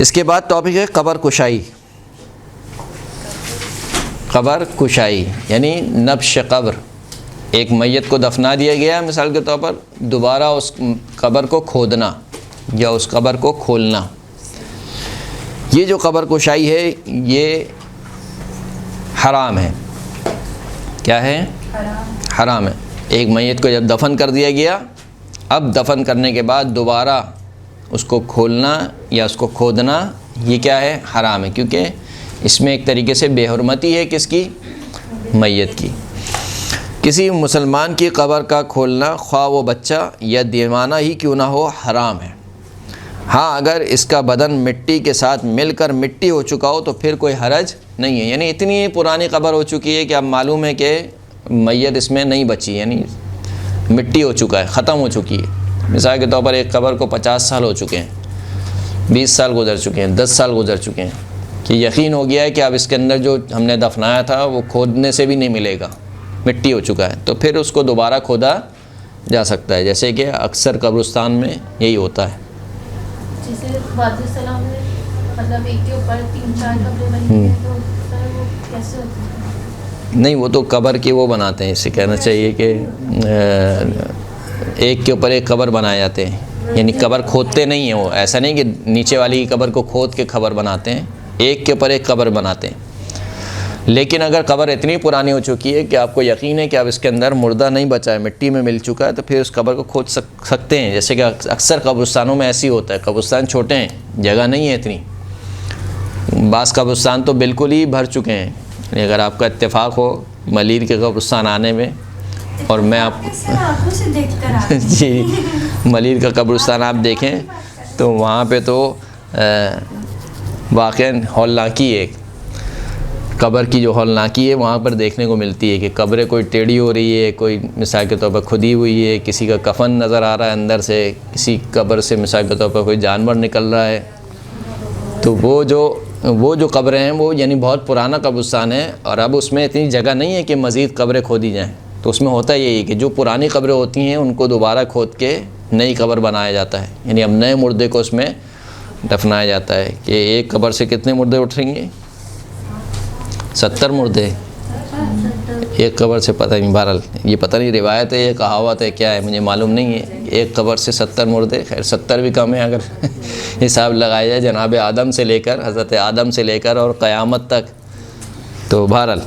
اس کے بعد ٹاپک ہے قبر کشائی. قبر کشائی یعنی نبش قبر. ایک میت کو دفنا دیا گیا مثال کے طور پر، دوبارہ اس قبر کو کھودنا یا اس قبر کو کھولنا. یہ جو قبر کشائی ہے یہ حرام ہے. کیا ہے؟ حرام ہے. ایک میت کو جب دفن کر دیا گیا، اب دفن کرنے کے بعد دوبارہ اس کو کھولنا یا اس کو کھودنا یہ کیا ہے؟ حرام ہے، کیونکہ اس میں ایک طریقے سے بے حرمتی ہے. کس کی؟ میت کی. کسی مسلمان کی قبر کا کھولنا خواہ وہ بچہ یا دیوانہ ہی کیوں نہ ہو حرام ہے. ہاں اگر اس کا بدن مٹی کے ساتھ مل کر مٹی ہو چکا ہو تو پھر کوئی حرج نہیں ہے. یعنی اتنی پرانی قبر ہو چکی ہے کہ اب معلوم ہے کہ میت اس میں نہیں بچی، یعنی مٹی ہو چکا ہے، ختم ہو چکی ہے. مثال کے طور پر ایک قبر کو 50 سال ہو چکے ہیں، 20 سال گزر چکے ہیں، 10 سال گزر چکے ہیں، کہ یقین ہو گیا ہے کہ اب اس کے اندر جو ہم نے دفنایا تھا وہ کھودنے سے بھی نہیں ملے گا، مٹی ہو چکا ہے، تو پھر اس کو دوبارہ کھودا جا سکتا ہے. جیسے کہ اکثر قبرستان میں یہی ہوتا ہے. جیسے وادی السلام میں مطلب ایک کے اوپر 3-4 قبریں بنی ہیں تو سر وہ کیسے ہوتی ہیں؟ نہیں، وہ تو قبر کی وہ بناتے ہیں. اسے کہنا چاہیے کہ ایک کے اوپر ایک قبر بنائے جاتے ہیں، یعنی قبر کھودتے نہیں ہیں. وہ ایسا نہیں کہ نیچے والی قبر کو کھود کے قبر بناتے ہیں، ایک کے اوپر ایک قبر بناتے ہیں. لیکن اگر قبر اتنی پرانی ہو چکی ہے کہ آپ کو یقین ہے کہ اب اس کے اندر مردہ نہیں بچا ہے، مٹی میں مل چکا ہے، تو پھر اس قبر کو کھود سکتے ہیں. جیسے کہ اکثر قبرستانوں میں ایسی ہوتا ہے. قبرستان چھوٹے ہیں، جگہ نہیں ہے اتنی. بعض قبرستان تو بالکل ہی بھر چکے ہیں. یعنی اگر آپ کا اتفاق ہو ملیر کے قبرستان آنے میں، اور میں آپ جی ملیر کا قبرستان آپ دیکھیں تو وہاں پہ تو واقعاً ہولناکی ایک قبر کی جو ہولناکی ہے وہاں پر دیکھنے کو ملتی ہے کہ قبریں کوئی ٹیڑھی ہو رہی ہے، کوئی مثال کے طور پر کھدی ہوئی ہے، کسی کا کفن نظر آ رہا ہے اندر سے، کسی قبر سے مثال کے طور پر کوئی جانور نکل رہا ہے. تو وہ جو قبریں ہیں وہ یعنی بہت پرانا قبرستان ہے، اور اب اس میں اتنی جگہ نہیں ہے کہ مزید قبریں کھودی جائیں. تو اس میں ہوتا یہی ہے کہ جو پرانی قبریں ہوتی ہیں ان کو دوبارہ کھود کے نئی قبر بنایا جاتا ہے. یعنی اب نئے مردے کو اس میں دفنایا جاتا ہے. کہ ایک قبر سے کتنے مردے اٹھیں گے؟ 70 مردے ایک قبر سے. پتہ نہیں، بہرحال یہ پتہ نہیں روایت ہے یہ کہاوت ہے کیا ہے مجھے معلوم نہیں ہے. ایک قبر سے 70 مردے، خیر 70 بھی کم ہے اگر حساب لگایا جائے جناب آدم سے لے کر، حضرت آدم سے لے کر اور قیامت تک. تو بہرحال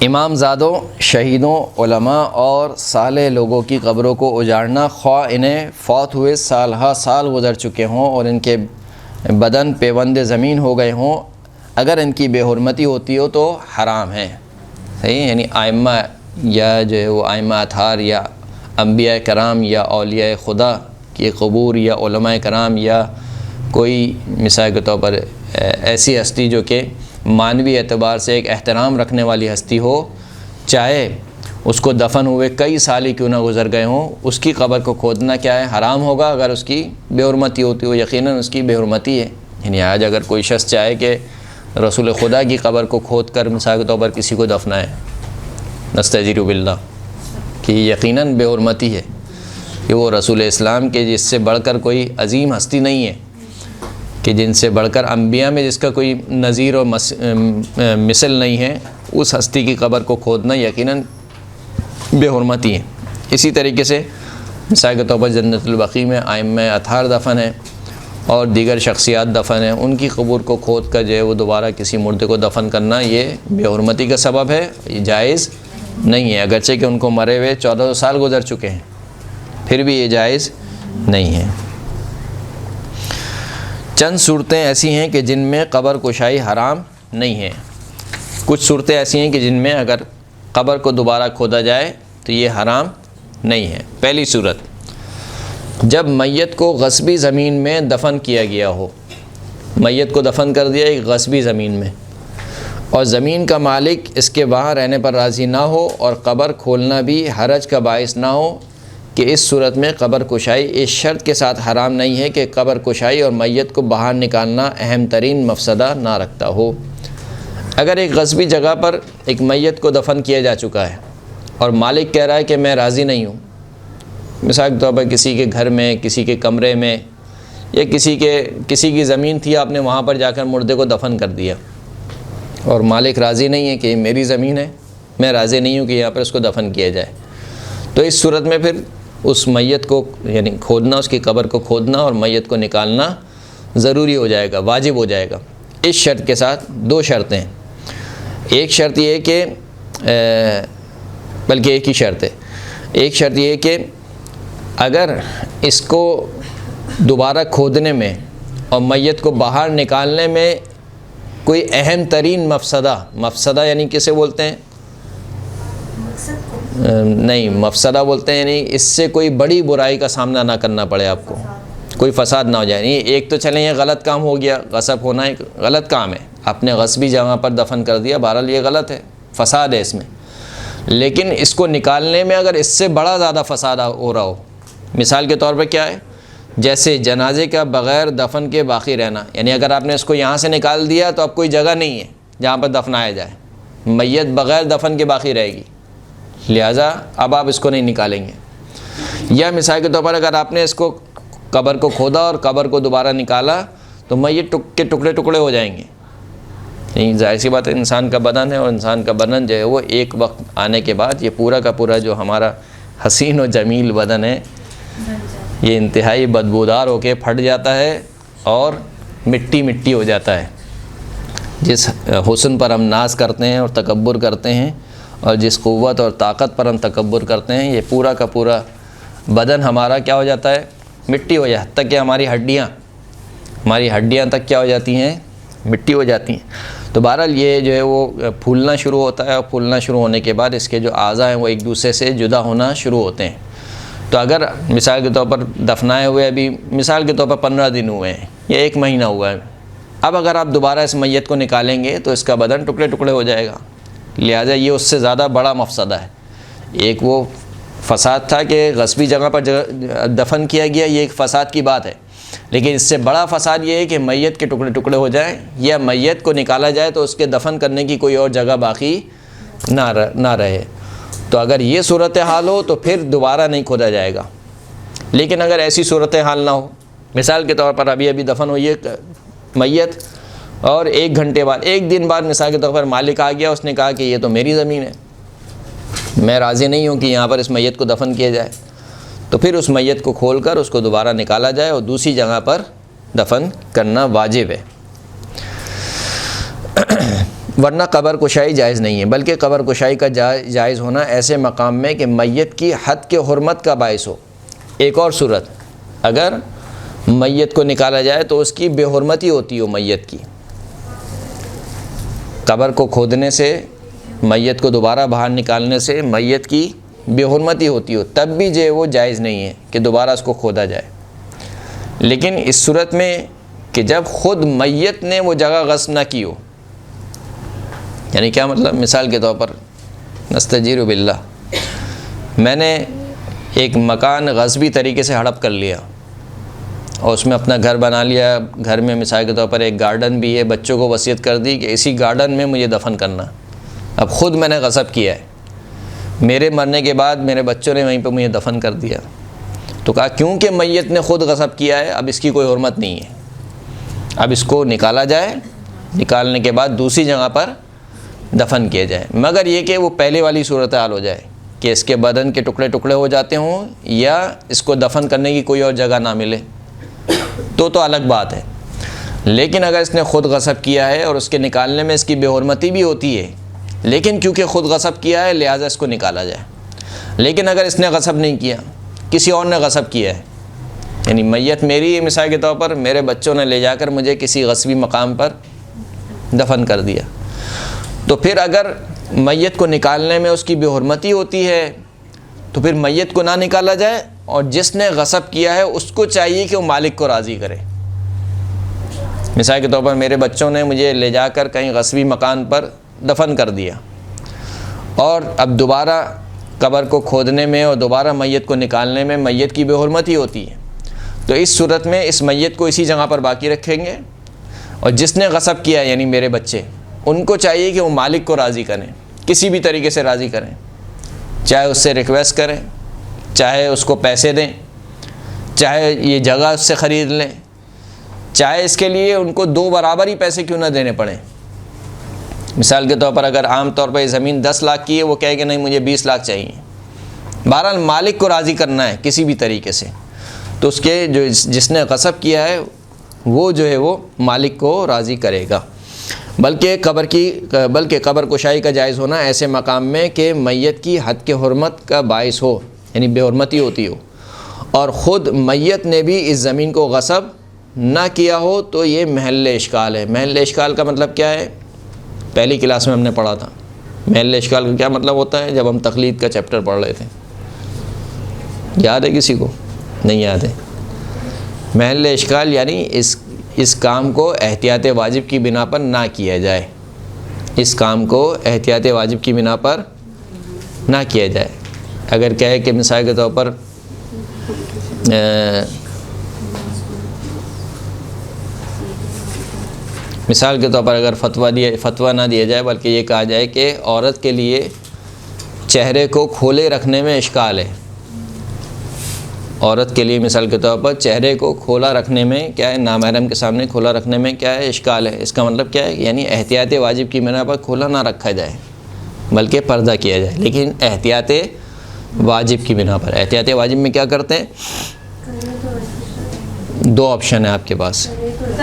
امام زادوں، شہیدوں، علماء اور صالح لوگوں کی قبروں کو اجاڑنا، خواہ انہیں فوت ہوئے سال ہا سال گزر چکے ہوں اور ان کے بدن پیوند زمین ہو گئے ہوں، اگر ان کی بے حرمتی ہوتی ہو تو حرام ہے. صحیح ہے. یعنی ائمہ یا جو ہے وہ ائمہ اطہار یا انبیاء کرام یا اولیاء خدا کی قبور یا علماء کرام یا کوئی مثال کے طور پر ایسی ہستی جو کہ معنوی اعتبار سے ایک احترام رکھنے والی ہستی ہو، چاہے اس کو دفن ہوئے کئی سال ہی کیوں نہ گزر گئے ہوں، اس کی قبر کو کھودنا کیا ہے؟ حرام ہوگا. اگر اس کی بے حرمتی ہوتی ہو، یقیناً اس کی بے حرمتی ہے. یعنی آج اگر کوئی شخص چاہے کہ رسول خدا کی قبر کو کھود کر مثال کے طور پر کسی کو دفنائے، نستعجیر باللہ، کہ یقیناً بے حرمتی ہے. کہ وہ رسول اسلام کے جس سے بڑھ کر کوئی عظیم ہستی نہیں ہے، کہ جن سے بڑھ کر انبیاء میں جس کا کوئی نظیر اور مثل نہیں ہے، اس ہستی کی قبر کو کھودنا یقیناً بے حرمتی ہے. اسی طریقے سے مثال کے طور پر جنت البقیع میں ائمہ اطہار دفن ہیں اور دیگر شخصیات دفن ہیں، ان کی قبور کو کھود کر جو ہے وہ دوبارہ کسی مردے کو دفن کرنا یہ بے حرمتی کا سبب ہے، یہ جائز نہیں ہے. اگرچہ کہ ان کو مرے ہوئے 1400 سال گزر چکے ہیں، پھر بھی یہ جائز نہیں ہے. چند صورتیں ایسی ہیں کہ جن میں قبر کشائی حرام نہیں ہے. کچھ صورتیں ایسی ہیں کہ جن میں اگر قبر کو دوبارہ کھودا جائے تو یہ حرام نہیں ہے. پہلی صورت، جب میت کو غصبی زمین میں دفن کیا گیا ہو. میت کو دفن کر دیا ایک غصبی زمین میں، اور زمین کا مالک اس کے وہاں رہنے پر راضی نہ ہو، اور قبر کھولنا بھی حرج کا باعث نہ ہو، کہ اس صورت میں قبر کشائی اس شرط کے ساتھ حرام نہیں ہے کہ قبر کشائی اور میت کو باہر نکالنا اہم ترین مفسدہ نہ رکھتا ہو. اگر ایک غصبی جگہ پر ایک میت کو دفن کیا جا چکا ہے اور مالک کہہ رہا ہے کہ میں راضی نہیں ہوں، مثال کے طور پر کسی کے گھر میں، کسی کے کمرے میں، یا کسی کی زمین تھی، آپ نے وہاں پر جا کر مردے کو دفن کر دیا، اور مالک راضی نہیں ہے کہ یہ میری زمین ہے، میں راضی نہیں ہوں کہ یہاں پر اس کو دفن کیا جائے، تو اس صورت میں پھر اس میت کو یعنی کھودنا، اس کی قبر کو کھودنا اور میت کو نکالنا ضروری ہو جائے گا، واجب ہو جائے گا، اس شرط کے ساتھ۔ دو شرطیں، ایک شرط یہ ہے کہ بلکہ ایک ہی شرط ہے، ایک شرط یہ ہے کہ اگر اس کو دوبارہ کھودنے میں اور میت کو باہر نکالنے میں کوئی اہم ترین مفسدہ یعنی کسے بولتے ہیں؟ نہیں، مفسدہ بولتے ہیں یعنی اس سے کوئی بڑی برائی کا سامنا نہ کرنا پڑے آپ کو، کوئی فساد نہ ہو جائے۔ نہیں، ایک تو چلیں یہ غلط کام ہو گیا، غصب ہونا ایک غلط کام ہے، آپ نے غصبی جگہ پر دفن کر دیا، بہرحال یہ غلط ہے، فساد ہے اس میں، لیکن اس کو نکالنے میں اگر اس سے بڑا زیادہ فساد ہو رہا ہو، مثال کے طور پہ کیا ہے، جیسے جنازے کا بغیر دفن کے باقی رہنا، یعنی اگر آپ نے اس کو یہاں سے نکال دیا تو اب کوئی جگہ نہیں ہے جہاں پر دفنایا جائے، میت بغیر دفن کے باقی رہے گی، لہٰذا اب آپ اس کو نہیں نکالیں گے۔ یا مثال کے طور پر اگر آپ نے اس کو قبر کو کھودا اور قبر کو دوبارہ نکالا تو میت کے ٹکڑے ٹکڑے ہو جائیں گے، نہیں، ظاہر سی بات ہے، انسان کا بدن ہے، اور انسان کا بدن جو ہے وہ ایک وقت آنے کے بعد یہ پورا کا پورا جو ہمارا حسین و جمیل بدن ہے یہ انتہائی بدبودار ہو کے پھٹ جاتا ہے اور مٹی ہو جاتا ہے۔ جس حسن پر ہم ناز کرتے ہیں اور تکبر کرتے ہیں، اور جس قوت اور طاقت پر ہم تکبر کرتے ہیں، یہ پورا کا پورا بدن ہمارا کیا ہو جاتا ہے؟ مٹی ہو جاتا ہے، حتیٰ کہ ہماری ہڈیاں تک کیا ہو جاتی ہیں؟ مٹی ہو جاتی ہیں۔ تو بہرحال یہ جو ہے وہ پھولنا شروع ہوتا ہے، اور پھولنا شروع ہونے کے بعد اس کے جو اعضاء ہیں وہ ایک دوسرے سے جدا ہونا شروع ہوتے ہیں۔ تو اگر مثال کے طور پر دفنائے ہوئے ابھی مثال کے طور پر 15 دن ہوئے ہیں یا 1 مہینہ ہوا ہے، اب اگر آپ دوبارہ اس میت کو نکالیں گے تو اس کا بدن ٹکڑے ٹکڑے ہو جائے گا، لہٰذا یہ اس سے زیادہ بڑا مفسدہ ہے۔ ایک وہ فساد تھا کہ غصبی جگہ پر دفن کیا گیا، یہ ایک فساد کی بات ہے، لیکن اس سے بڑا فساد یہ ہے کہ میت کے ٹکڑے ٹکڑے ہو جائیں، یا میت کو نکالا جائے تو اس کے دفن کرنے کی کوئی اور جگہ باقی نہ رہے۔ تو اگر یہ صورتحال ہو تو پھر دوبارہ نہیں کھودا جائے گا، لیکن اگر ایسی صورتحال نہ ہو، مثال کے طور پر ابھی دفن ہوئی ہے میت، اور 1 گھنٹے بعد 1 دن بعد مثال کے طور پر مالک آ گیا، اس نے کہا کہ یہ تو میری زمین ہے، میں راضی نہیں ہوں کہ یہاں پر اس میت کو دفن کیا جائے، تو پھر اس میت کو کھول کر اس کو دوبارہ نکالا جائے اور دوسری جگہ پر دفن کرنا واجب ہے، ورنہ قبر کشائی جائز نہیں ہے۔ بلکہ قبر کشائی کا جائز ہونا ایسے مقام میں کہ میت کی حد کے حرمت کا باعث ہو۔ ایک اور صورت، اگر میت کو نکالا جائے تو اس کی بے حرمتی ہوتی ہو، میت کی قبر کو کھودنے سے، میت کو دوبارہ باہر نکالنے سے میت کی بے حرمتی ہوتی ہو، تب بھی جو ہے وہ جائز نہیں ہے کہ دوبارہ اس کو کھودا جائے۔ لیکن اس صورت میں کہ جب خود میت نے وہ جگہ غصب نہ کی ہو، یعنی کیا مطلب؟ مثال کے طور پر نستجیر باللہ، میں نے ایک مکان غصبی طریقے سے ہڑپ کر لیا اور اس میں اپنا گھر بنا لیا، گھر میں مثال کے طور پر ایک گارڈن بھی ہے، بچوں کو وصیت کر دی کہ اسی گارڈن میں مجھے دفن کرنا، اب خود میں نے غصب کیا ہے، میرے مرنے کے بعد میرے بچوں نے وہیں پہ مجھے دفن کر دیا، تو کہا کیونکہ میت نے خود غصب کیا ہے اب اس کی کوئی حرمت نہیں ہے، اب اس کو نکالا جائے، نکالنے کے بعد دوسری جگہ پر دفن کیا جائے، مگر یہ کہ وہ پہلے والی صورتحال ہو جائے کہ اس کے بدن کے ٹکڑے ٹکڑے ہو جاتے ہوں یا اس کو دفن کرنے کی کوئی اور جگہ نہ ملے، تو الگ بات ہے۔ لیکن اگر اس نے خود غصب کیا ہے اور اس کے نکالنے میں اس کی بے حرمتی بھی ہوتی ہے، لیکن کیونکہ خود غصب کیا ہے لہٰذا اس کو نکالا جائے۔ لیکن اگر اس نے غصب نہیں کیا، کسی اور نے غصب کیا ہے، یعنی میت میری ہے مثال کے طور پر، میرے بچوں نے لے جا کر مجھے کسی غصبی مقام پر دفن کر دیا، تو پھر اگر میت کو نکالنے میں اس کی بے حرمتی ہوتی ہے تو پھر میت کو نہ نکالا جائے، اور جس نے غصب کیا ہے اس کو چاہیے کہ وہ مالک کو راضی کرے۔ مثال کے طور پر میرے بچوں نے مجھے لے جا کر کہیں غصبی مکان پر دفن کر دیا، اور اب دوبارہ قبر کو کھودنے میں اور دوبارہ میت کو نکالنے میں میت کی بے حرمتی ہوتی ہے، تو اس صورت میں اس میت کو اسی جگہ پر باقی رکھیں گے، اور جس نے غصب کیا ہے یعنی میرے بچے، ان کو چاہیے کہ وہ مالک کو راضی کریں، کسی بھی طریقے سے راضی کریں، چاہے اس سے ریکویسٹ کریں چاہے اس کو پیسے دیں، چاہے یہ جگہ اس سے خرید لیں، چاہے اس کے لیے ان کو 2 برابر ہی پیسے کیوں نہ دینے پڑیں۔ مثال کے طور پر اگر عام طور پر یہ زمین 10 لاکھ کی ہے، وہ کہے کہ نہیں مجھے 20 لاکھ چاہیے، بہرحال مالک کو راضی کرنا ہے کسی بھی طریقے سے، تو اس کے جس نے غصب کیا ہے وہ جو ہے وہ مالک کو راضی کرے گا۔ بلکہ قبر کشائی کا جائز ہونا ایسے مقام میں کہ میت کی حد کے حرمت کا باعث ہو، یعنی بے حرمتی ہوتی ہو، اور خود میت نے بھی اس زمین کو غصب نہ کیا ہو، تو یہ محل اشکال ہے۔ محل اشکال کا مطلب کیا ہے؟ پہلی کلاس میں ہم نے پڑھا تھا۔ محل اشکال کا کیا مطلب ہوتا ہے؟ جب ہم تقلید کا چیپٹر پڑھ رہے تھے، یاد ہے کسی کو؟ نہیں یاد ہے؟ محل اشکال یعنی اس کام کو احتیاط واجب کی بنا پر نہ کیا جائے، اس کام کو احتیاط واجب کی بنا پر نہ کیا جائے۔ اگر کہے کہ مثال کے طور پر اگر فتویٰ نہ دیا جائے، بلکہ یہ کہا جائے کہ عورت کے لیے چہرے کو کھولے رکھنے میں اشکال ہے، عورت کے لیے مثال کے طور پر چہرے کو کھولا رکھنے میں کیا ہے، نامحرم کے سامنے کھولا رکھنے میں کیا ہے، اشکال ہے۔ اس کا مطلب کیا ہے؟ یعنی احتیاط واجب کی بنا پر کھولا نہ رکھا جائے بلکہ پردہ کیا جائے، لیکن احتیاط واجب کی بنا پر۔ احتیاط واجب میں کیا کرتے ہیں؟ 2 آپشن ہیں آپ کے پاس،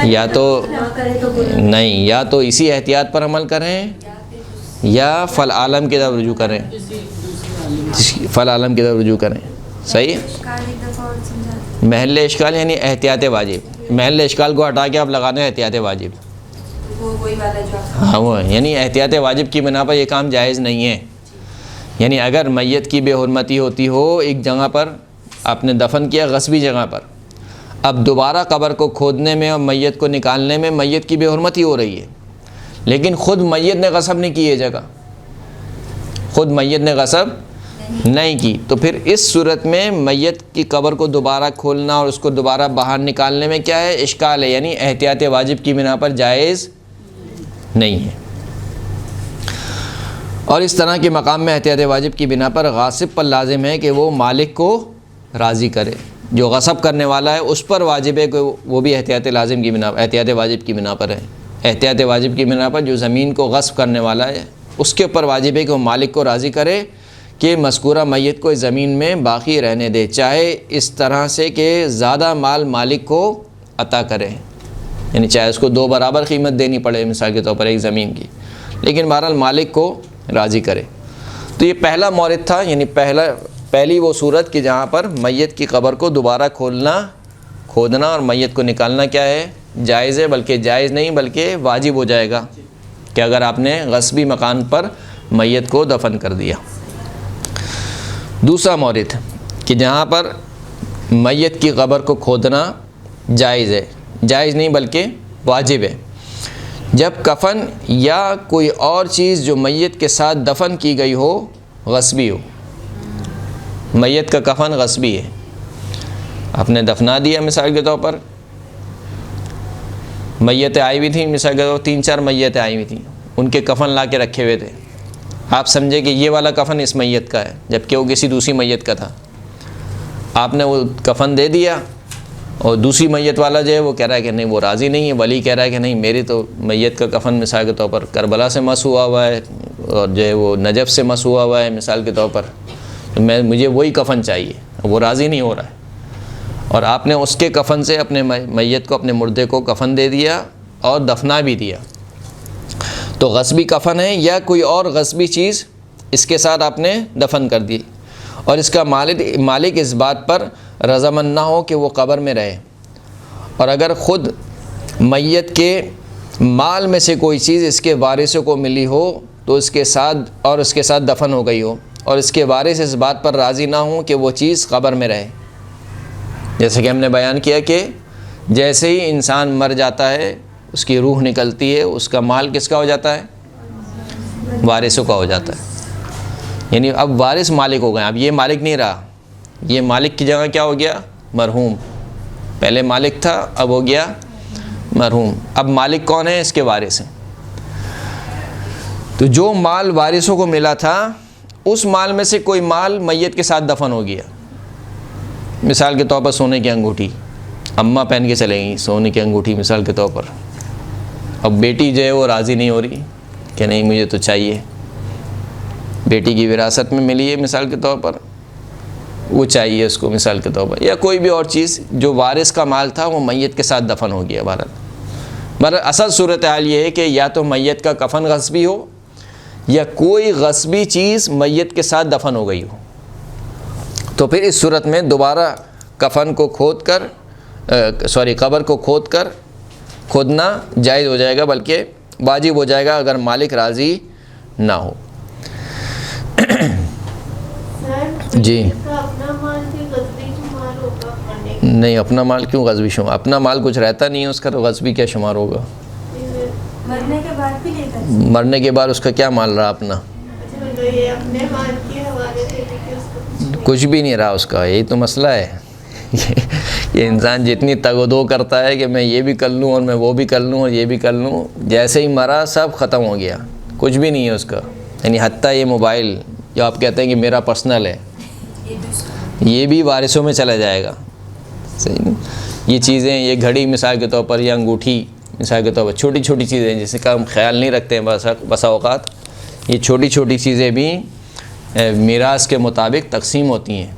یا تو نہیں، یا تو اسی احتیاط پر عمل کریں یا فل عالم کی طرف رجوع کریں، فل عالم کی طرف رجوع کریں۔ صحیح ہے؟ محل اشکال یعنی احتیاط واجب، محل اشکال کو ہٹا کے آپ لگانے ہیں احتیاط واجب، ہاں وہ یعنی احتیاط واجب کی بنا پر یہ کام جائز نہیں ہے۔ یعنی اگر میت کی بے حرمتی ہوتی ہو، ایک جگہ پر آپ نے دفن کیا غصبی جگہ پر، اب دوبارہ قبر کو کھودنے میں اور میت کو نکالنے میں میت کی بے حرمتی ہو رہی ہے، لیکن خود میت نے غصب نہیں کی یہ جگہ، خود میت نے غصب نہیں کی، تو پھر اس صورت میں میت کی قبر کو دوبارہ کھولنا اور اس کو دوبارہ باہر نکالنے میں کیا ہے؟ اشکال ہے، یعنی احتیاط واجب کی بنا پر جائز نہیں ہے۔ اور اس طرح کے مقام میں احتیاط واجب کی بنا پر غاصب پر لازم ہے کہ وہ مالک کو راضی کرے، جو غصب کرنے والا ہے اس پر واجب ہے کہ وہ بھی احتیاط واجب کی بنا پر ہے۔ احتیاط واجب کی بنا پر جو زمین کو غصب کرنے والا ہے اس کے اوپر واجب ہے کہ وہ مالک کو راضی کرے کہ مذکورہ میت کو اس زمین میں باقی رہنے دے، چاہے اس طرح سے کہ زیادہ مال مالک کو عطا کرے، یعنی چاہے اس کو 2 برابر قیمت دینی پڑے مثال کے طور پر ایک زمین کی، لیکن بہرحال مالک کو راضی کرے۔ تو یہ پہلا مورد تھا، یعنی پہلی وہ صورت کہ جہاں پر میت کی قبر کو دوبارہ کھودنا اور میت کو نکالنا کیا ہے؟ جائز ہے، بلکہ جائز نہیں بلکہ واجب ہو جائے گا کہ اگر آپ نے غصبی مکان پر میت کو دفن کر دیا۔ دوسرا مورد کہ جہاں پر میت کی قبر کو کھودنا جائز ہے، جائز نہیں بلکہ واجب ہے، جب کفن یا کوئی اور چیز جو میت کے ساتھ دفن کی گئی ہو غصبی ہو۔ میت کا کفن غصبی ہے، آپ نے دفنا دیا مثال کے طور پر، میتیں آئی ہوئی تھیں مثال کے طور پر 3-4 میتیں آئی ہوئی تھیں، ان کے کفن لا کے رکھے ہوئے تھے، آپ سمجھے کہ یہ والا کفن اس میت کا ہے جبکہ وہ کسی دوسری میت کا تھا، آپ نے وہ کفن دے دیا اور دوسری میت والا جو ہے وہ کہہ رہا ہے کہ نہیں وہ راضی نہیں ہے، ولی کہہ رہا ہے کہ نہیں میری تو میت کا کفن مثال کے طور پر کربلا سے مس ہوا ہے اور جو ہے وہ نجف سے مس ہوا ہے مثال کے طور پر، تو مجھے وہی کفن چاہیے، وہ راضی نہیں ہو رہا ہے، اور آپ نے اس کے کفن سے اپنے میت کو اپنے مردے کو کفن دے دیا اور دفنا بھی دیا، تو غصبی کفن ہے یا کوئی اور غصبی چیز اس کے ساتھ آپ نے دفن کر دی، اور اس کا مالک اس بات پر رضامند نہ ہو کہ وہ قبر میں رہے، اور اگر خود میت کے مال میں سے کوئی چیز اس کے وارثوں کو ملی ہو تو اس کے ساتھ دفن ہو گئی ہو، اور اس کے وارث اس بات پر راضی نہ ہوں کہ وہ چیز قبر میں رہے، جیسے کہ ہم نے بیان کیا کہ جیسے ہی انسان مر جاتا ہے اس کی روح نکلتی ہے، اس کا مال کس کا ہو جاتا ہے؟ وارثوں کا ہو جاتا ہے، یعنی اب وارث مالک ہو گئے، اب یہ مالک نہیں رہا، یہ مالک کی جگہ کیا ہو گیا؟ مرحوم، پہلے مالک تھا اب ہو گیا مرحوم، اب مالک کون ہے؟ اس کے وارث ہیں، تو جو مال وارثوں کو ملا تھا اس مال میں سے کوئی مال میت کے ساتھ دفن ہو گیا، مثال کے طور پر سونے کی انگوٹھی اماں پہن کے چلیں گی، سونے کی انگوٹھی مثال کے طور پر، اب بیٹی جو ہے وہ راضی نہیں ہو رہی کہ نہیں مجھے تو چاہیے، بیٹی کی وراثت میں ملی ہے مثال کے طور پر، وہ چاہیے اس کو مثال کے طور پر، یا کوئی بھی اور چیز جو وارث کا مال تھا وہ میت کے ساتھ دفن ہو گیا۔ بہرحال اصل صورتحال یہ ہے کہ یا تو میت کا کفن غصبی ہو یا کوئی غصبی چیز میت کے ساتھ دفن ہو گئی ہو، تو پھر اس صورت میں دوبارہ کفن کو کھود کر قبر کو کھودنا جائز ہو جائے گا، بلکہ واجب ہو جائے گا اگر مالک راضی نہ ہو۔ جی اپنا مال بھی غصبی شمار ہوگا مرنے کا؟ نہیں، اپنا مال کیوں غصبی شمار؟ اپنا مال کچھ رہتا نہیں ہے اس کا، تو غصبی کیا شمار ہوگا؟ مرنے کے بعد بھی لے کر مرنے کے بعد اس کا کیا مال رہا اپنا؟ یہ اپنے مال کے حوالے سے کچھ بھی نہیں رہا اس کا، یہی تو مسئلہ ہے۔ یہ انسان جتنی تگ و دو کرتا ہے کہ میں یہ بھی کر لوں اور میں وہ بھی کر لوں اور یہ بھی کر لوں، جیسے ہی مرا سب ختم ہو گیا، کچھ بھی نہیں ہے اس کا۔ یعنی حتیٰ یہ موبائل جو آپ کہتے ہیں کہ میرا پرسنل ہے، یہ بھی وارثوں میں چلا جائے گا، صحیح نہیں؟ یہ چیزیں، یہ گھڑی مثال کے طور پر یا انگوٹھی مثال کے طور پر، چھوٹی چھوٹی چیزیں جس کا ہم خیال نہیں رکھتے ہیں بسا اوقات، یہ چھوٹی چھوٹی چیزیں بھی میراث کے مطابق تقسیم ہوتی ہیں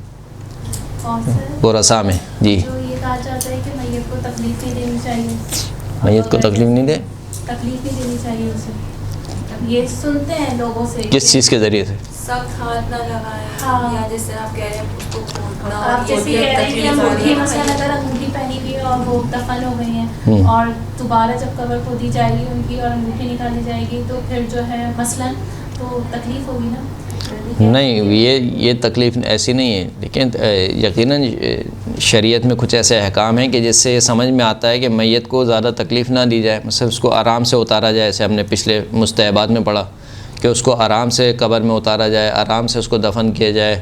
ورثاء میں۔ جی جو یہ کہا جاتا ہے کہ میت کو تکلیف نہیں دینی چاہیے، میت کو تکلیف نہیں دے، تکلیف نہیں دینی چاہیے اسے، یہ سنتے ہیں لوگوں سے کس چیز کے ذریعے سے؟ سخت ہاتھ نہ لگائیں، ہاں، یا جیسے آپ کہہ رہے ہیں اس کو کھودنا، آپ جیسے کہہ رہے ہیں کہ انگوٹھی مثلاً اگر انگوٹھی پہنی ہوئی ہے اور وہ دفن ہو گئی ہیں اور دوبارہ جب قبر کھودی جائے گی ان کی اور انگوٹھی نکالی جائے گی تو پھر جو ہے مثلاً تو تکلیف ہوگی نا؟ نہیں، یہ تکلیف ایسی نہیں ہے، لیکن یقیناً شریعت میں کچھ ایسے احکام ہیں کہ جس سے یہ سمجھ میں آتا ہے کہ میت کو زیادہ تکلیف نہ دی جائے، مثلا اس کو آرام سے اتارا جائے، جیسے ہم نے پچھلے مستحبات میں پڑھا کہ اس کو آرام سے قبر میں اتارا جائے، آرام سے اس کو دفن کیا جائے،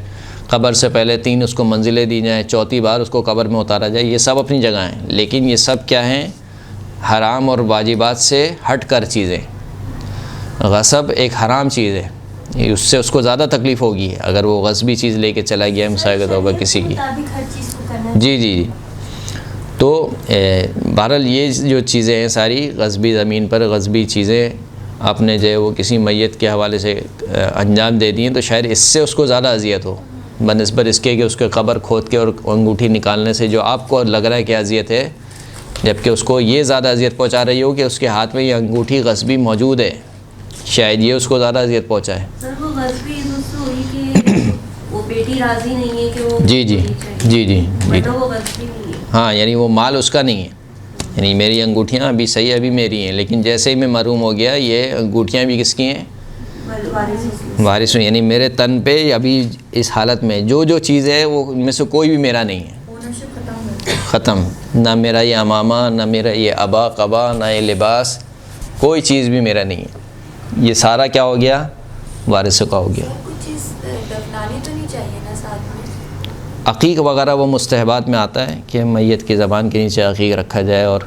قبر سے پہلے 3 اس کو منزلیں دی جائیں، 4تھی بار اس کو قبر میں اتارا جائے، یہ سب اپنی جگہ ہیں، لیکن یہ سب کیا ہیں؟ حرام اور واجبات سے ہٹ کر چیزیں۔ غصب ایک حرام چیز ہے، اس سے اس کو زیادہ تکلیف ہوگی اگر وہ غصبی چیز لے کے چلا گیا مثال کے طور پر کسی کی۔ جی جی جی، تو بہرحال یہ جو چیزیں ہیں ساری غصبی زمین پر غصبی چیزیں آپ نے جو ہے وہ کسی میت کے حوالے سے انجام دے دی ہیں، تو شاید اس سے اس کو زیادہ اذیت ہو بنسبت اس کے کہ اس کے قبر کھود کے اور انگوٹھی نکالنے سے جو آپ کو لگ رہا ہے کہ اذیت ہے، جبکہ اس کو یہ زیادہ اذیت پہنچا رہی ہو کہ اس کے ہاتھ میں یہ انگوٹھی غصبی موجود ہے، شاید یہ اس کو زیادہ اذیت پہنچائے۔ سر وہ غصبی دوست ہوئی کہ وہ بیٹی راضی نہیں ہے کہ وہ جی جی جی جی جی، وہ غصبی نہیں ہے، ہاں، یعنی وہ مال اس کا نہیں ہے، یعنی میری انگوٹھیاں ابھی صحیح ابھی میری ہیں، لیکن جیسے ہی میں محروم ہو گیا یہ انگوٹھیاں بھی کس کی ہیں؟ وارث ہوں، یعنی میرے تن پہ ابھی اس حالت میں جو چیز ہے وہ ان میں سے کوئی بھی میرا نہیں ہے، اونرشپ ختم ہو گئی۔ ختم، نہ میرا یہ امامہ، نہ میرا یہ ابا قبا، نہ یہ لباس، کوئی چیز بھی میرا نہیں ہے، یہ سارا کیا ہو گیا؟ وارثوں کا ہو گیا۔ کچھ چیز دفنانی تو نہیں چاہیے نا ساتھ میں؟ عقیق وغیرہ وہ مستحبات میں آتا ہے کہ میت کی زبان کے نیچے عقیق رکھا جائے اور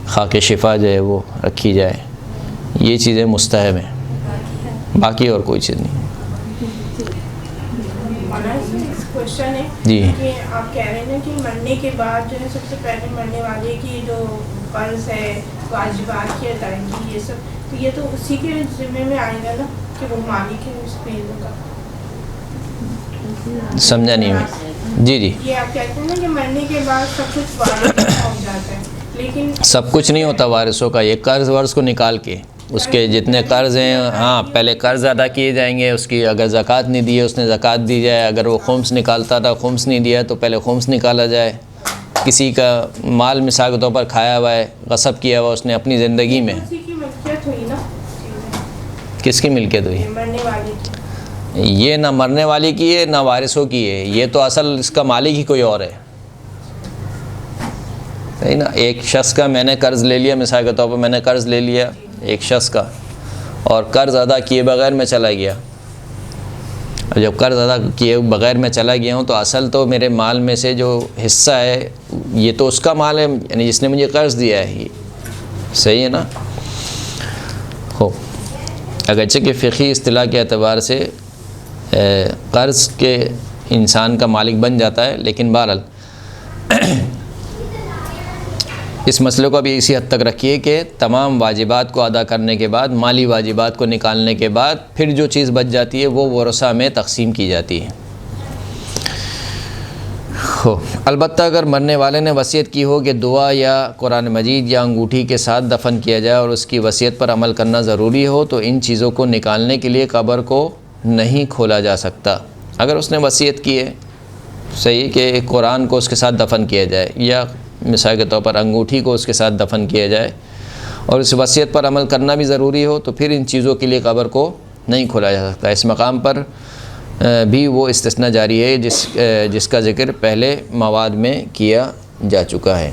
خاک شفا جو ہے وہ رکھی جائے، یہ چیزیں مستحب ہیں، باقی اور کوئی چیز نہیں۔ کوشچن ہے جی کہ آپ کہہ رہے ہیں کہ مرنے کے بعد جو ہے سب سے پہلے مرنے والے کی جو قرض ہے، واجبات کی ادائیگی، یہ سب، تو یہ تو اسی کے ذمے میں آئے گا نا کہ وہ مالک ہے اس پیڑوں کا؟ سمجھا نہیں میں؟ جی جی، یہ آپ کہتے ہیں نا کہ مرنے کے بعد سب کچھ وارث ہو جاتا ہے، لیکن سب کچھ نہیں ہوتا وارثوں کا، یہ قرض ورض کو نکال کے اس کے جتنے قرض ہیں، ہاں پہلے قرض ادا کیے جائیں گے، اس کی اگر زکوٰۃ نہیں دی ہے اس نے زکوٰۃ دی جائے، اگر وہ خمس نکالتا تھا خمس نہیں دیا تو پہلے خمس نکالا جائے، کسی کا مال مثال کے طور پر کھایا ہوا ہے، غصب کیا ہوا اس نے اپنی زندگی میں، اسی کی ملکیت ہوئی نا، کس کی ملکیت ہوئی؟ مرنے والے کی۔ یہ نہ مرنے والی کی ہے نہ وارثوں کی ہے، یہ تو اصل اس کا مالک ہی کوئی اور ہے، صحیح نا؟ ایک شخص کا میں نے قرض لے لیا، مثال کے طور پر میں نے قرض لے لیا ایک شخص کا اور قرض ادا کیے بغیر میں چلا گیا، اور جب قرض ادا کیے بغیر میں چلا گیا ہوں تو اصل تو میرے مال میں سے جو حصہ ہے یہ تو اس کا مال ہے، یعنی جس نے مجھے قرض دیا ہے، یہ صحیح ہے نا؟ ہو اگرچہ کہ فقہی اصطلاح کے اعتبار سے قرض کے انسان کا مالک بن جاتا ہے، لیکن بہرحال اس مسئلے کو ابھی اسی حد تک رکھیے کہ تمام واجبات کو ادا کرنے کے بعد، مالی واجبات کو نکالنے کے بعد، پھر جو چیز بچ جاتی ہے وہ ورثہ میں تقسیم کی جاتی ہے۔ البتہ اگر مرنے والے نے وصیت کی ہو کہ دعا یا قرآن مجید یا انگوٹھی کے ساتھ دفن کیا جائے اور اس کی وصیت پر عمل کرنا ضروری ہو، تو ان چیزوں کو نکالنے کے لیے قبر کو نہیں کھولا جا سکتا۔ اگر اس نے وصیت کی ہے صحیح کہ قرآن کو اس کے ساتھ دفن کیا جائے، یا مثال کے طور پر انگوٹھی کو اس کے ساتھ دفن کیا جائے، اور اس وصیت پر عمل کرنا بھی ضروری ہو، تو پھر ان چیزوں کے لیے قبر کو نہیں کھولا جا سکتا۔ اس مقام پر بھی وہ استثناء جاری ہے جس کا ذکر پہلے مواد میں کیا جا چکا ہے۔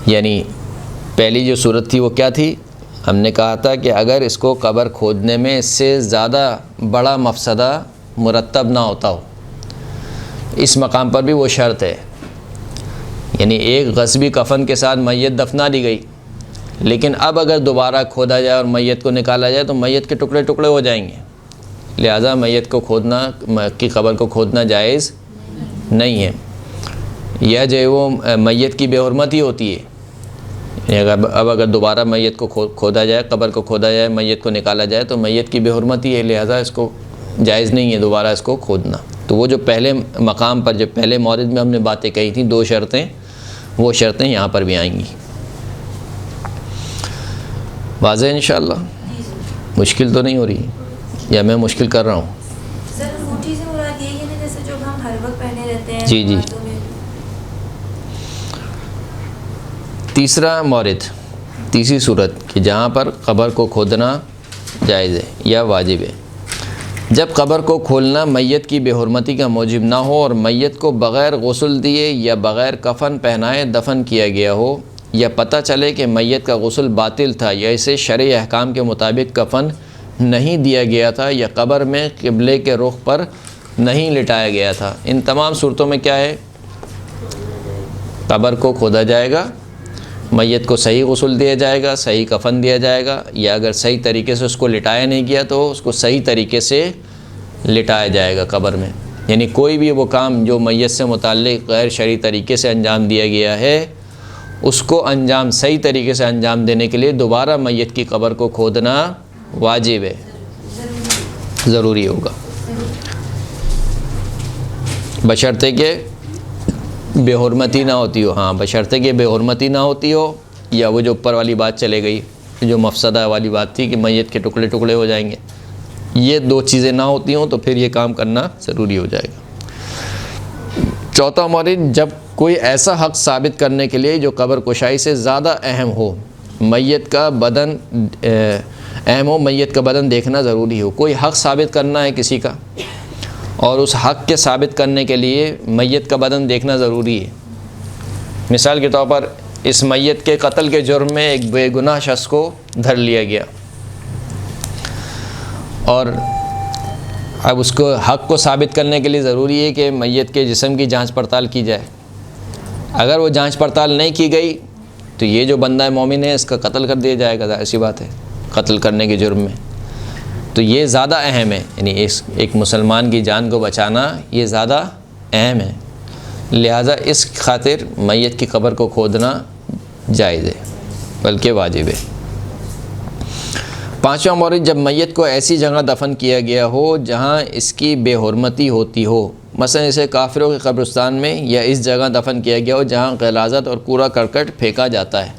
یعنی پہلی جو صورت تھی وہ کیا تھی؟ ہم نے کہا تھا کہ اگر اس کو قبر کھودنے میں اس سے زیادہ بڑا مفسدہ مرتب نہ ہوتا ہو، اس مقام پر بھی وہ شرط ہے۔ یعنی ایک غصبی کفن کے ساتھ میت دفنا دی گئی، لیکن اب اگر دوبارہ کھودا جائے اور میت کو نکالا جائے تو میت کے ٹکڑے ٹکڑے ہو جائیں گے، لہٰذا میت کو کھودنا کی قبر کو کھودنا جائز نہیں ہے۔ یا جو وہ میت کی بے حرمتی ہوتی ہے، اب اگر دوبارہ میت کو کھودا جائے، قبر کو کھودا جائے، میت کو نکالا جائے تو میت کی بے حرمتی ہے، لہٰذا اس کو جائز نہیں ہے دوبارہ اس کو کھودنا۔ تو وہ جو پہلے مقام پر جو پہلے مورد میں ہم نے باتیں کہی تھیں، دو شرطیں، وہ شرطیں یہاں پر بھی آئیں گی۔ واضح انشاءاللہ؟ مشکل تو نہیں ہو رہی یا میں مشکل کر رہا ہوں؟ سر انگوٹھی سے مراد یہی ہے نا جیسے جو ہم ہر وقت پہنے رہتے ہیں؟ جی جی۔ تیسرا مورد، تیسری صورت کہ جہاں پر قبر کو کھودنا جائز ہے یا واجب ہے، جب قبر کو کھولنا میت کی بے حرمتی کا موجب نہ ہو اور میت کو بغیر غسل دیے یا بغیر کفن پہنائے دفن کیا گیا ہو، یا پتہ چلے کہ میت کا غسل باطل تھا یا اسے شرعی احکام کے مطابق کفن نہیں دیا گیا تھا، یا قبر میں قبلے کے رخ پر نہیں لٹایا گیا تھا۔ ان تمام صورتوں میں کیا ہے؟ قبر کو کھودا جائے گا، میت کو صحیح غسل دیا جائے گا، صحیح کفن دیا جائے گا، یا اگر صحیح طریقے سے اس کو لٹایا نہیں گیا تو اس کو صحیح طریقے سے لٹایا جائے گا قبر میں۔ یعنی کوئی بھی وہ کام جو میت سے متعلق غیر شرعی طریقے سے انجام دیا گیا ہے، اس کو انجام صحیح طریقے سے انجام دینے کے لیے دوبارہ میت کی قبر کو کھودنا واجب ہے، ضروری ہوگا، بشرطے کہ بے حرمتی نہ ہوتی ہو۔ ہاں، بشرطے کہ بے حرمتی نہ ہوتی ہو، یا وہ جو اوپر والی بات چلے گئی جو مفسدہ والی بات تھی کہ میت کے ٹکڑے ٹکڑے ہو جائیں گے، یہ دو چیزیں نہ ہوتی ہوں تو پھر یہ کام کرنا ضروری ہو جائے گا۔ چوتھا مورد، جب کوئی ایسا حق ثابت کرنے کے لیے جو قبر کشائی سے زیادہ اہم ہو، میت کا بدن اہم ہو، میت کا بدن دیکھنا ضروری ہو۔ کوئی حق ثابت کرنا ہے کسی کا، اور اس حق کے ثابت کرنے کے لیے میت کا بدن دیکھنا ضروری ہے۔ مثال کے طور پر اس میت کے قتل کے جرم میں ایک بے گناہ شخص کو دھر لیا گیا، اور اب اس کو حق کو ثابت کرنے کے لیے ضروری ہے کہ میت کے جسم کی جانچ پڑتال کی جائے۔ اگر وہ جانچ پڑتال نہیں کی گئی تو یہ جو بندہ مومن ہے اس کا قتل کر دیا جائے گا، ایسی بات ہے، قتل کرنے کے جرم میں۔ تو یہ زیادہ اہم ہے، یعنی ایک مسلمان کی جان کو بچانا یہ زیادہ اہم ہے، لہٰذا اس خاطر میت کی قبر کو کھودنا جائز ہے، بلکہ واجب ہے۔ پانچواں مورد، جب میت کو ایسی جگہ دفن کیا گیا ہو جہاں اس کی بے حرمتی ہوتی ہو، مثلا اسے کافروں کے قبرستان میں یا اس جگہ دفن کیا گیا ہو جہاں غلاظت اور کوڑا کرکٹ پھینکا جاتا ہے،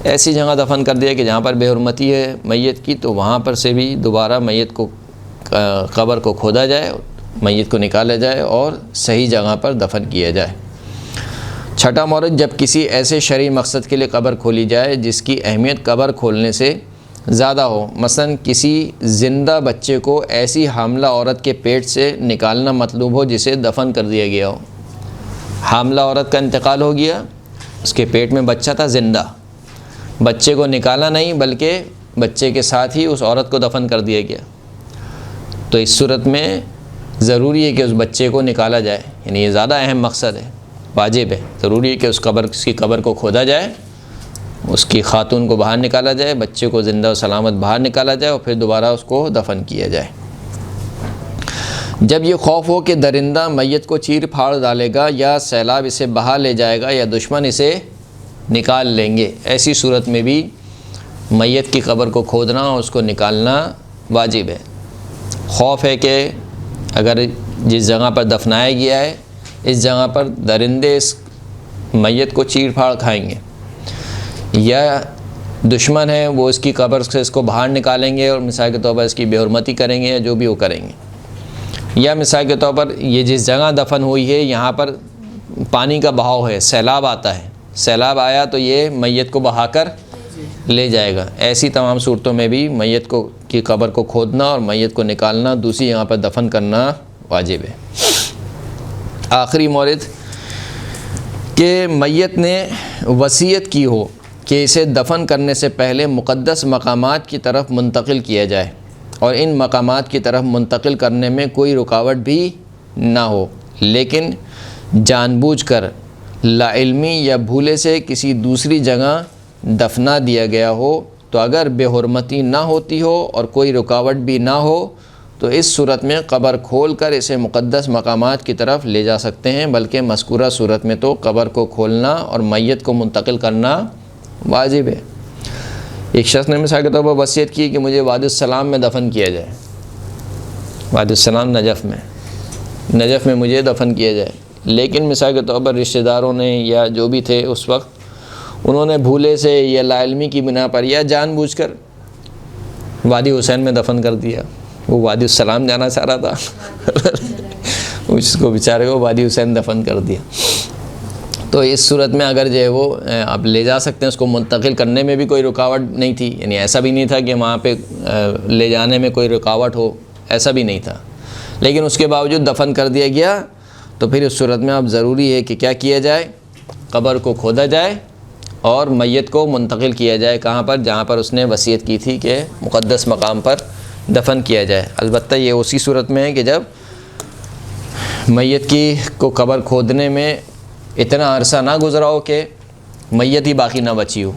ایسی جگہ دفن کر دیا کہ جہاں پر بے حرمتی ہے میت کی، تو وہاں پر سے بھی دوبارہ میت کو قبر کو کھودا جائے، میت کو نکالا جائے اور صحیح جگہ پر دفن کیا جائے۔ چھٹا مورد، جب کسی ایسے شرعی مقصد کے لیے قبر کھولی جائے جس کی اہمیت قبر کھولنے سے زیادہ ہو، مثلا کسی زندہ بچے کو ایسی حاملہ عورت کے پیٹ سے نکالنا مطلوب ہو جسے دفن کر دیا گیا ہو۔ حاملہ عورت کا انتقال ہو گیا، اس کے پیٹ میں بچہ تھا زندہ، بچے کو نکالا نہیں بلکہ بچے کے ساتھ ہی اس عورت کو دفن کر دیا گیا، تو اس صورت میں ضروری ہے کہ اس بچے کو نکالا جائے، یعنی یہ زیادہ اہم مقصد ہے، واجب ہے، ضروری ہے کہ اس کی قبر کو کھودا جائے، اس کی خاتون کو باہر نکالا جائے، بچے کو زندہ و سلامت باہر نکالا جائے اور پھر دوبارہ اس کو دفن کیا جائے۔ جب یہ خوف ہو کہ درندہ میت کو چیر پھاڑ ڈالے گا یا سیلاب اسے بہا لے جائے گا یا دشمن اسے نکال لیں گے، ایسی صورت میں بھی میت کی قبر کو کھودنا اور اس کو نکالنا واجب ہے۔ خوف ہے کہ اگر جس جگہ پر دفنایا گیا ہے اس جگہ پر درندے اس میت کو چیر پھاڑ کھائیں گے، یا دشمن ہے وہ اس کی قبر سے اس کو باہر نکالیں گے اور مثال کے طور پر اس کی بے حرمتی کریں گے یا جو بھی وہ کریں گے، یا مثال کے طور پر یہ جس جگہ دفن ہوئی ہے یہاں پر پانی کا بہاؤ ہے، سیلاب آتا ہے، سیلاب آیا تو یہ میت کو بہا کر لے جائے گا، ایسی تمام صورتوں میں بھی میت کی قبر کو کھودنا اور میت کو نکالنا، دوسری جگہ پر دفن کرنا واجب ہے۔ آخری مورد کہ میت نے وصیت کی ہو کہ اسے دفن کرنے سے پہلے مقدس مقامات کی طرف منتقل کیا جائے اور ان مقامات کی طرف منتقل کرنے میں کوئی رکاوٹ بھی نہ ہو، لیکن جان بوجھ کر لاعلمی یا بھولے سے کسی دوسری جگہ دفنا دیا گیا ہو تو اگر بے حرمتی نہ ہوتی ہو اور کوئی رکاوٹ بھی نہ ہو تو اس صورت میں قبر کھول کر اسے مقدس مقامات کی طرف لے جا سکتے ہیں، بلکہ مذکورہ صورت میں تو قبر کو کھولنا اور میت کو منتقل کرنا واجب ہے۔ ایک شخص نے مثال کے طور پر وصیت کی کہ مجھے وادی السلام میں دفن کیا جائے، وادی السلام نجف میں مجھے دفن کیا جائے، لیکن مثال کے طور پر رشتہ داروں نے یا جو بھی تھے اس وقت انہوں نے بھولے سے یا لاعلمی کی بنا پر یا جان بوجھ کر وادی حسین میں دفن کر دیا، وہ وادی السلام جانا چاہ رہا تھا اس کو بیچارے کو وادی حسین دفن کر دیا۔ تو اس صورت میں اگر جو ہے وہ اب لے جا سکتے ہیں، اس کو منتقل کرنے میں بھی کوئی رکاوٹ نہیں تھی، یعنی ایسا بھی نہیں تھا کہ وہاں پہ لے جانے میں کوئی رکاوٹ ہو، ایسا بھی نہیں تھا، لیکن اس کے باوجود دفن کر دیا گیا تو پھر اس صورت میں اب ضروری ہے کہ کیا کیا جائے، قبر کو کھودا جائے اور میت کو منتقل کیا جائے کہاں پر، جہاں پر اس نے وصیت کی تھی کہ مقدس مقام پر دفن کیا جائے۔ البتہ یہ اسی صورت میں ہے کہ جب میت کو قبر کھودنے میں اتنا عرصہ نہ گزرا ہو کہ میت ہی باقی نہ بچی ہو،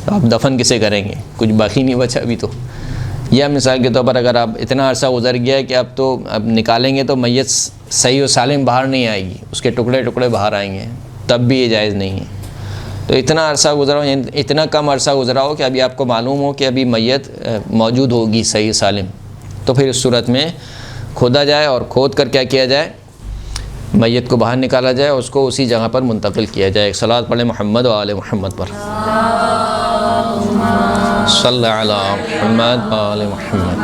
تو آپ دفن کسے کریں گے، کچھ باقی نہیں بچا ابھی تو، یا مثال کے طور پر اگر آپ اتنا عرصہ گزر گیا ہے کہ اب نکالیں گے تو میت صحیح و سالم باہر نہیں آئے گی، اس کے ٹکڑے ٹکڑے باہر آئیں گے، تب بھی یہ جائز نہیں ہے۔ تو اتنا عرصہ گزرا ہو، اتنا کم عرصہ گزرا ہو کہ ابھی آپ کو معلوم ہو کہ ابھی میت موجود ہوگی صحیح سالم، تو پھر اس صورت میں کھودا جائے اور کھود کر کیا کیا جائے، میت کو باہر نکالا جائے اور اس کو اسی جگہ پر منتقل کیا جائے۔ ایک صلاۃ پڑھیں محمد و آل محمد پر، صلی علی محمد و آل محمد۔